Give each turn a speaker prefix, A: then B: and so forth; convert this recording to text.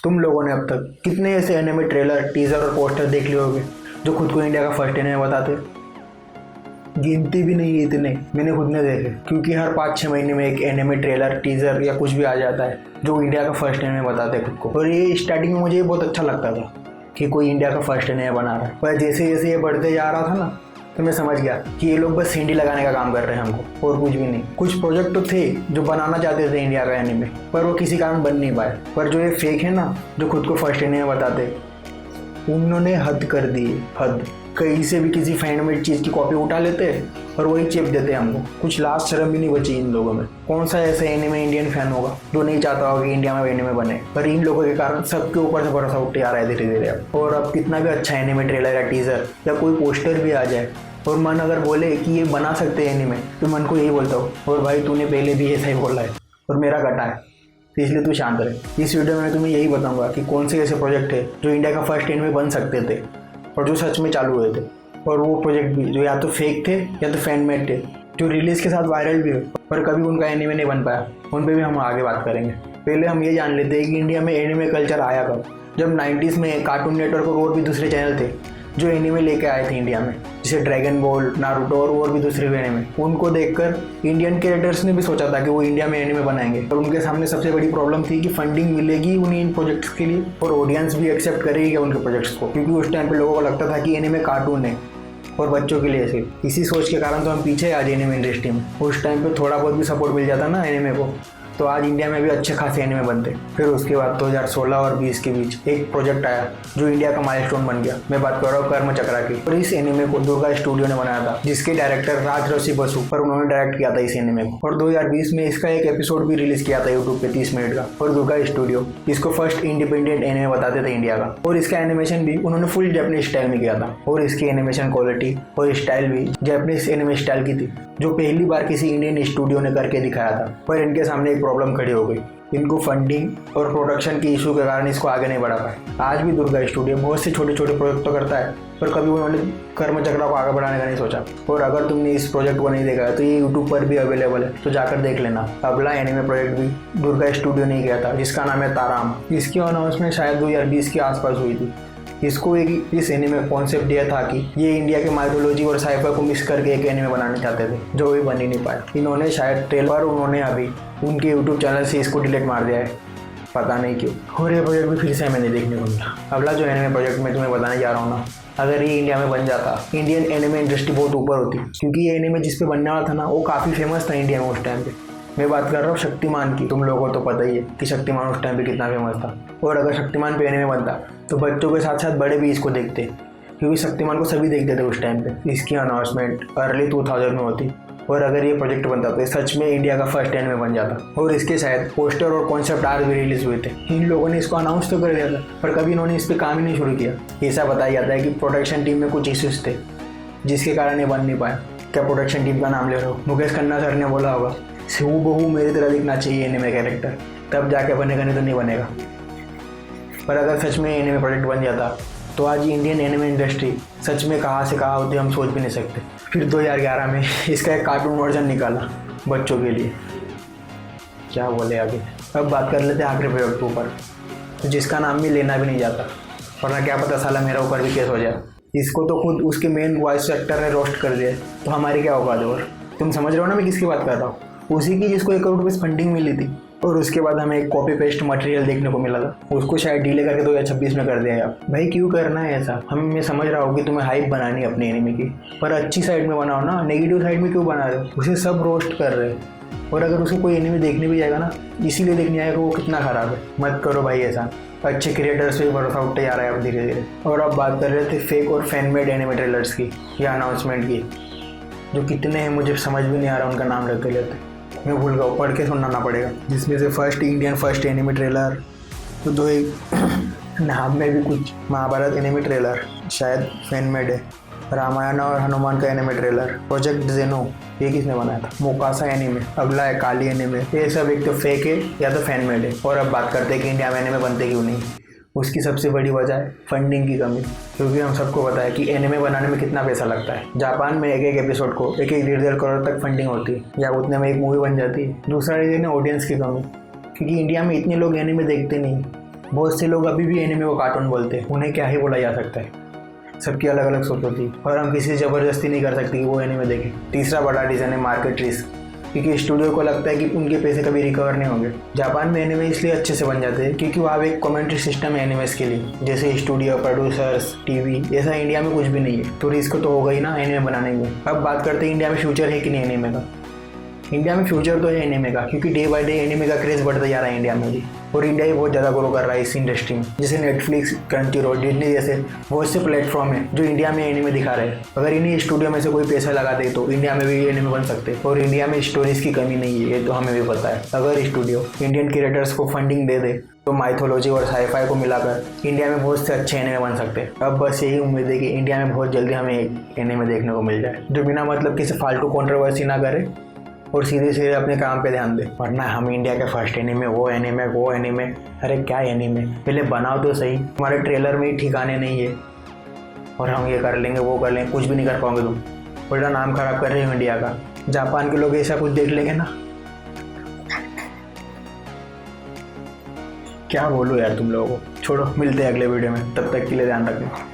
A: तुम लोगों ने अब तक कितने ऐसे एनिमे ट्रेलर, टीजर और पोस्टर देख लिए होंगे जो खुद को इंडिया का फर्स्ट एनिमे बताते? गिनती भी नहीं है इतने, मैंने खुद ने देखे। क्योंकि हर 5-6 महीने में एक एनिमे ट्रेलर, टीजर या कुछ भी आ जाता है जो इंडिया का फर्स्ट एनिमे बताते हैं खुद को। और ये स्टार्टिंग में मुझे ये बहुत अच्छा लगता था कि कोई इंडिया का फर्स्ट एनिमे बना रहा है, पर जैसे जैसे ये बढ़ते जा रहा था ना, तो मैं समझ गया कि ये लोग बस हिंदी लगाने का काम कर रहे हैं हमको, और कुछ भी नहीं। कुछ प्रोजेक्ट तो थे जो बनाना चाहते थे इंडिया का एनिमे, पर वो किसी कारण बन नहीं पाए। पर जो ये फेक है ना, जो खुद को फर्स्ट एनिमे बताते, उन्होंने हद कर दी है, हद। कहीं से भी किसी फैनमेड चीज़ की कॉपी उठा लेते हैं और वही चिप देते हैं हमको। कुछ लास्ट शर्म भी नहीं बची इन लोगों में। कौन सा ऐसा एनिमे इंडियन फैन होगा जो नहीं चाहता होगा कि इंडिया में एनिमे बने? पर इन लोगों के कारण सबके ऊपर से भरोसा उठ जा रहा है धीरे धीरे अब। और अब कितना भी अच्छा एनिमे ट्रेलर या टीजर या कोई पोस्टर भी आ जाए और मन अगर बोले कि ये बना सकते हैं एनिमे, तो मन को यही बोलता हूँ, और भाई तूने पहले भी ऐसा ही बोला है और मेरा कटा है, तो इसलिए तू शांत रहे। इस वीडियो में मैं तुम्हें यही बताऊंगा कि कौन से ऐसे प्रोजेक्ट है जो इंडिया का फर्स्ट एनिमे बन सकते थे और जो सच में चालू हुए थे, और वो प्रोजेक्ट भी जो या तो फेक थे या तो फैन मेड थे, जो रिलीज के साथ वायरल भी हो पर कभी उनका एनिमे नहीं बन पाया। उन पर भी हम आगे बात करेंगे। पहले हम ये जान लेते हैं कि इंडिया में एनिमे कल्चर आया कब। जब 90s में कार्टून नेटवर्क और भी दूसरे चैनल थे जो एनिमे लेके आए थे इंडिया में, जैसे ड्रैगन बॉल, नारुतो और भी दूसरे भी एनिमे। उनको देखकर इंडियन क्रिएटर्स ने भी सोचा था कि वो इंडिया में एनिमे बनाएंगे, और उनके सामने सबसे बड़ी प्रॉब्लम थी कि फंडिंग मिलेगी उन्हें इन प्रोजेक्ट्स के लिए, और ऑडियंस भी एक्सेप्ट करेगी उनके प्रोजेक्ट्स को। क्योंकि उस टाइम पे लोगों को लगता था कि एनिमे कार्टून है और बच्चों के लिए सिर्फ। इसी सोच के कारण तो हम पीछे आ जाए एनिमे इंडस्ट्री में। उस टाइम पे थोड़ा बहुत भी सपोर्ट मिल जाता ना एनिमे को, तो आज इंडिया में भी अच्छे खासे एनिमे बनते। फिर उसके बाद 2016 और 20 के बीच एक प्रोजेक्ट आया जो इंडिया का माइलस्टोन बन गया। मैं बात कर रहा हूँ कर्म चक्रा की। और इस एनिमे को दुर्गा स्टूडियो ने बनाया था, जिसके डायरेक्टर राजऋषि बसु, पर उन्होंने डायरेक्ट किया था इस एनिमे को। और 2020 में इसका एक एपिसोड भी रिलीज किया था यूट्यूब पे 30 मिनट का। और दुर्गा स्टूडियो इसको फर्स्ट इंडिपेंडेंट एनिमे बताते थे इंडिया का। और इसका एनिमेशन भी उन्होंने फुल जैपनीज स्टाइल में किया था, और इसकी एनिमेशन क्वालिटी और स्टाइल भी जैपनीज एनिमे स्टाइल की थी, जो पहली बार किसी इंडियन स्टूडियो ने करके दिखाया था। पर इनके सामने एक प्रॉब्लम खड़ी हो गई। इनको फंडिंग और प्रोडक्शन की इशू के कारण इसको आगे नहीं बढ़ा पाए। आज भी दुर्गा स्टूडियो बहुत से छोटे छोटे प्रोजेक्ट तो करता है, पर कभी उन्होंने कर्म चक्रा को आगे बढ़ाने का नहीं सोचा। और अगर तुमने इस प्रोजेक्ट को नहीं देखा है तो ये यूट्यूब पर भी अवेलेबल है, तो जाकर देख लेना। अगला एनिमे प्रोजेक्ट भी दुर्गा स्टूडियो ने किया था, जिसका नाम है ताराम। इसकी अनाउंसमेंट शायद 2020 के आसपास हुई थी। इसको एक इस एनिमे कॉन्सेप्ट दिया था कि ये इंडिया के माइथोलॉजी और साइफर को मिक्स करके एक एनिमे बनाना चाहते थे, जो भी बन ही नहीं पाया। इन्होंने शायद ट्रेलर उन्होंने अभी उनके यूट्यूब चैनल से इसको डिलीट मार दिया है, पता नहीं क्यों। और ये प्रोजेक्ट भी फिर से हमें नहीं देखने को मिला। अगला जो एनिमे प्रोजेक्ट मैं तुम्हें बताने जा रहा हूँ ना, अगर ये इंडिया में बन जाता, इंडियन एनिमे इंडस्ट्री बहुत ऊपर होती। क्योंकि ये एनिमे जिस पे बनने वाला था ना, वो काफ़ी फेमस था इंडिया में उस टाइम पे। मैं बात कर रहा हूँ शक्तिमान की। तुम लोगों को तो पता ही है कि शक्तिमान उस टाइम पे कितना फेमस था। और अगर शक्तिमान पे एनिमे बनता तो बच्चों के साथ साथ बड़े भी इसको देखते, क्योंकि शक्तिमान को सभी देखते थे उस टाइम पे। इसकी अनाउंसमेंट अर्ली 2000 में होती, और अगर ये प्रोजेक्ट बनता तो सच में इंडिया का फर्स्ट एनिमे बन जाता। और इसके शायद पोस्टर और कॉन्सेप्ट आर्ट भी रिलीज हुए थे। इन लोगों ने इसको अनाउंस तो कर दिया था, पर कभी इन्होंने इस पर काम ही नहीं शुरू किया। ऐसा बताया जाता है कि प्रोडक्शन टीम में कुछ इश्यूज थे, जिसके कारण ये बन नहीं पाया। क्या प्रोडक्शन टीम का नाम ले रहे हो? मुकेश खन्ना सर ने बोला होगा हूबहू मेरी तरह दिखना चाहिए एनिमे कैरेक्टर, तब जाके बनेगा, नहीं तो नहीं बनेगा। पर अगर सच में एनिमे प्रोजेक्ट बन जाता तो आज इंडियन एनिमे इंडस्ट्री सच में कहाँ से कहाँ होती हम सोच भी नहीं सकते। फिर 2011 में इसका एक कार्टून वर्जन निकाला बच्चों के लिए। क्या बोले आगे। अब बात कर लेते हैं आखिरी प्रोजेक्ट के ऊपर, जिसका नाम भी लेना भी नहीं जाता, वरना क्या पता साला मेरा ऊपर भी केस हो जाए। इसको तो खुद उसके मेन वॉइस एक्टर ने रोस्ट कर दिया, तो हमारी क्या औकात है। और तुम समझ रहे हो ना मैं किसकी बात कर रहा हूँ? उसी की जिसको 1 करोड़ रुपये फंडिंग मिली थी, और उसके बाद हमें एक कॉपी पेस्ट मटेरियल देखने को मिला था। उसको शायद डिले करके 2026 में कर दिया यार। भाई क्यों करना है ऐसा? मैं समझ रहा हूँ कि तुम्हें हाइप बनानी है अपने एनिमे की, पर अच्छी साइड में बनाओ ना, नेगेटिव साइड में क्यों बना रहे हो? उसे सब रोस्ट कर रहे हैं, और अगर उसको कोई एनिमे देखने भी जाएगा ना, इसीलिए देखने आएगा वो कितना खराब है। मत करो भाई ऐसा। अच्छे क्रिएटर्स पे भरोसा उठते जा रहा है अब धीरे धीरे। और अब बात कर रहे थे फेक और फैन मेड एनिमे ट्रेलर्स की या अनाउंसमेंट की, जो कितने हैं मुझे समझ भी नहीं आ रहा, उनका नाम रख लेते, मैं भूल गया, पढ़ के सुनाना पड़ेगा। जिसमें से फर्स्ट एनिमे ट्रेलर तो दो, एक नाम में भी कुछ, महाभारत एनिमे ट्रेलर शायद फैन मेड है, रामायण और हनुमान का एनिमे ट्रेलर, प्रोजेक्ट जेनो ये किसने बनाया था, मोकासा एनिमे, अगला है काली एनिमे। ये सब एक तो फेक है या तो फैन मेड है। और अब बात करते हैं कि इंडिया में एनिमे बनते क्यों नहीं। उसकी सबसे बड़ी वजह है फंडिंग की कमी, क्योंकि हम सबको पता है कि एनिमे बनाने में कितना पैसा लगता है। जापान में एक एपिसोड को 1-1.5 करोड़ तक फंडिंग होती है, या उतने में एक मूवी बन जाती है। दूसरा रीजन है ऑडियंस की कमी, क्योंकि इंडिया में इतने लोग एनिमे देखते नहीं, बहुत से लोग अभी भी एनिमे को कार्टून बोलते हैं, उन्हें क्या ही बोला जा सकता है। सबकी अलग अलग सोच होती है और हम किसी से ज़बरदस्ती नहीं कर सकते कि वो एनिमे देखें। तीसरा बड़ा रीज़न है मार्केट रिस्क, क्योंकि स्टूडियो को लगता है कि उनके पैसे कभी रिकवर नहीं होंगे। जापान में एनिमे इसलिए अच्छे से बन जाते हैं क्योंकि वहाँ एक कमेंट्री सिस्टम है एनिमेस के लिए, जैसे स्टूडियो, प्रोड्यूसर्स, टीवी। ऐसा इंडिया में कुछ भी नहीं है, तो रिस्क तो होगा ही ना एनिमे बनाने में। अब बात करते हैं इंडिया में फ्यूचर है कि नहीं एनिमे का। इंडिया में फ्यूचर तो है एनिमे का, क्योंकि डे बाय डे एनिमे का क्रेज़ बढ़ता जा रहा है इंडिया में भी, और इंडिया ही बहुत ज़्यादा ग्रो कर रहा है इस इंडस्ट्री में। जैसे नेटफ्लिक्स, क्रंचीरोल, डिज्नी जैसे बहुत से प्लेटफॉर्म है जो इंडिया में एनिमे दिखा रहे हैं। अगर इन्हीं स्टूडियो में से कोई पैसा लगा दे तो इंडिया में भी एनिमे बन सकते हैं। और इंडिया में स्टोरीज की कमी नहीं है, ये तो हमें भी पता है। अगर स्टूडियो इंडियन क्रिएटर्स को फंडिंग दे दे तो माइथोलॉजी और साईफाई को मिलाकर इंडिया में बहुत से अच्छे एनिमे बन सकते हैं। अब बस यही उम्मीद है कि इंडिया में बहुत जल्दी हमें एनिमे देखने को मिल जाए जो बिना मतलब किसी फालतू कंट्रोवर्सी ना करे और सीधे सीधे अपने काम पे ध्यान दे। वरना हम इंडिया के फर्स्ट एनिमे, वो एनिमे, अरे क्या एनिमे, पहले बनाओ तो सही। हमारे ट्रेलर में ही ठिकाने नहीं है और हम ये कर लेंगे, वो कर लेंगे, कुछ भी नहीं कर पाओगे तुम। उल्टा नाम खराब कर रहे हो इंडिया का। जापान के लोग ऐसा कुछ देख लेंगे ना, क्या बोलो यार तुम लोगों को। छोड़ो, मिलते हैं अगले वीडियो में, तब तक के लिए ध्यान रखना।